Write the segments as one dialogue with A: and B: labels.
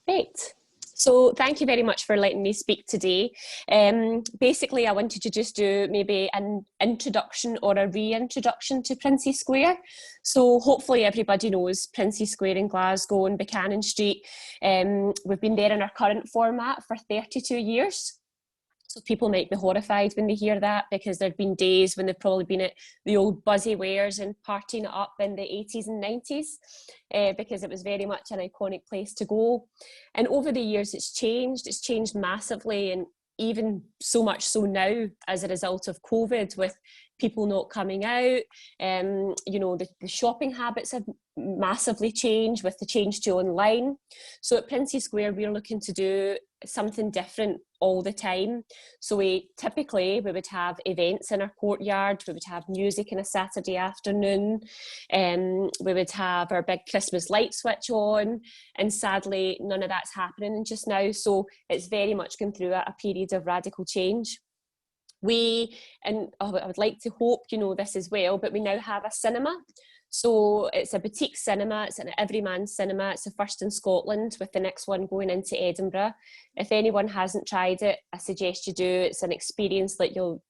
A: Great. So thank you very much for letting me speak today. Basically, I wanted to just do maybe an introduction or a reintroduction to Princes Square. So hopefully everybody knows Princes Square in Glasgow and Buchanan Street. We've been there in our current format for 32 years. So people might be horrified when they hear that, because there've been days when they've probably been at the old Buzzy Wares and partying it up in the 80s and 90s, because it was very much an iconic place to go. And over the years it's changed massively, and even so much so now as a result of COVID, with people not coming out. The shopping habits have massively changed with the change to online. So at Princes Square, we're looking to do something different all the time. So we would have events in our courtyard. We would have music on a Saturday afternoon. We would have our big Christmas light switch on, and sadly none of that's happening just now. So it's very much going through a period of radical change. I would like to hope you know this as well, but we now have a cinema. So it's a boutique cinema, it's an everyman cinema, it's the first in Scotland, with the next one going into Edinburgh. If anyone hasn't tried it, I suggest you do. It's an experience that you'll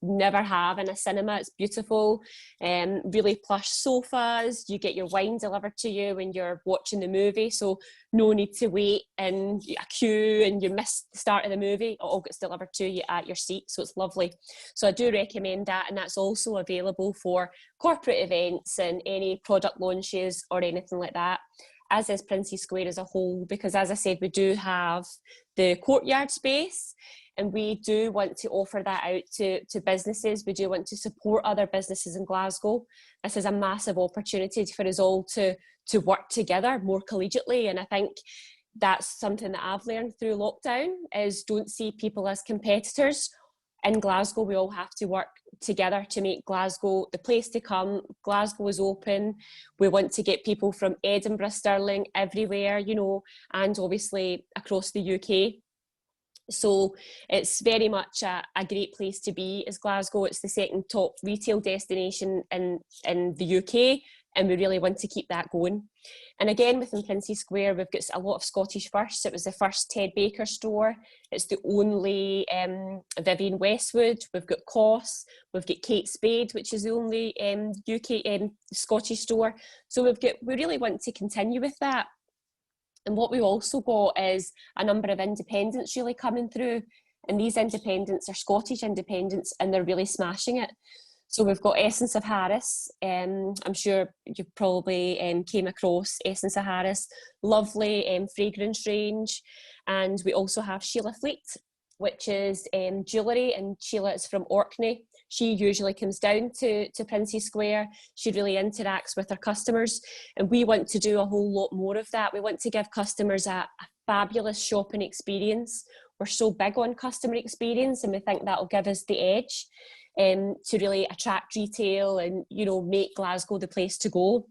A: never have in a cinema. It's beautiful, really plush sofas, you get your wine delivered to you when you're watching the movie, so no need to wait in a queue and you miss the start of the movie. It all gets delivered to you at your seat, so it's lovely. So I do recommend that, and that's also available for corporate events and any product launches or anything like that, as is Princes Square as a whole, because as I said, we do have the courtyard space, and we do want to offer that out to businesses. We do want to support other businesses in Glasgow. This is a massive opportunity for us all to work together more collegiately, and I think that's something that I've learned through lockdown, is don't see people as competitors. In Glasgow, we all have to work together to make Glasgow the place to come. Glasgow is open. We want to get people from Edinburgh, Stirling, everywhere, and obviously across the UK. So it's very much a great place to be, is Glasgow. It's the second top retail destination in the UK, and we really want to keep that going. And again, within Princes Square, we've got a lot of Scottish firsts. It was the first Ted Baker store. It's the only Vivienne Westwood. We've got COS. We've got Kate Spade, which is the only UK Scottish store. So we really want to continue with that. And what we've also got is a number of independents really coming through. And these independents are Scottish independents, and they're really smashing it. So we've got Essence of Harris. I'm sure you've probably came across Essence of Harris. Lovely fragrance range. And we also have Sheila Fleet, which is jewellery, and Sheila is from Orkney. She usually comes down to Princes Square. She really interacts with her customers, and we want to do a whole lot more of that. We want to give customers a fabulous shopping experience. We're so big on customer experience, and we think that'll give us the edge to really attract retail and make Glasgow the place to go.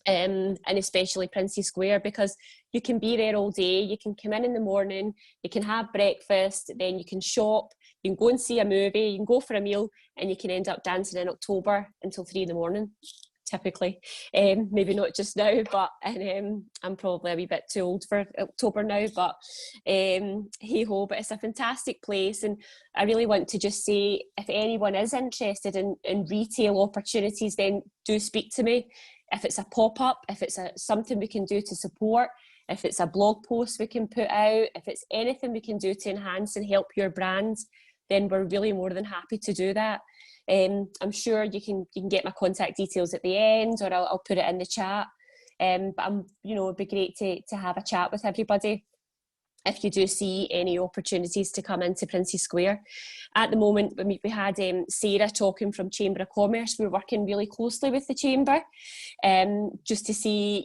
A: And especially Princes Square, because you can be there all day. You can come in the morning, you can have breakfast, then you can shop, you can go and see a movie, you can go for a meal, and you can end up dancing in October until 3 a.m, typically. Maybe not just now, but I'm probably a wee bit too old for October now, but hey ho, but it's a fantastic place. And I really want to just say, if anyone is interested in retail opportunities, then do speak to me. If it's a pop-up, if it's something we can do to support, if it's a blog post we can put out, if it's anything we can do to enhance and help your brand, then we're really more than happy to do that. I'm sure you can get my contact details at the end, or I'll put it in the chat. But it'd be great to have a chat with everybody if you do see any opportunities to come into Princes Square. At the moment, we had Sarah talking from Chamber of Commerce. We're working really closely with the Chamber just to see,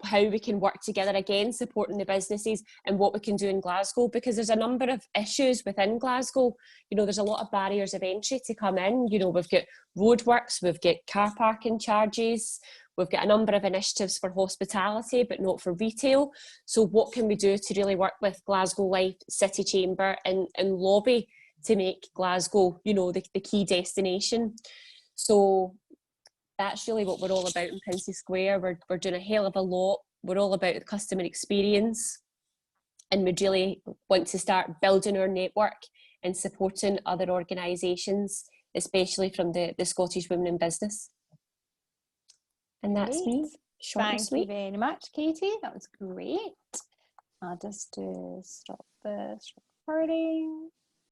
A: how we can work together again, supporting the businesses and what we can do in Glasgow, because there's a number of issues within Glasgow. There's a lot of barriers of entry to come in. We've got roadworks, we've got car parking charges, we've got a number of initiatives for hospitality, but not for retail. So what can we do to really work with Glasgow Life, City Chamber and lobby to make Glasgow, the key destination? So that's really what we're all about in Princes Square. We're doing a hell of a lot. We're all about the customer experience. and we'd really want to start building our network and supporting other organisations, especially from the Scottish Women in Business. And that's me. Short and sweet.
B: Thank you very much, Katie. That was great. I'll just stop this recording.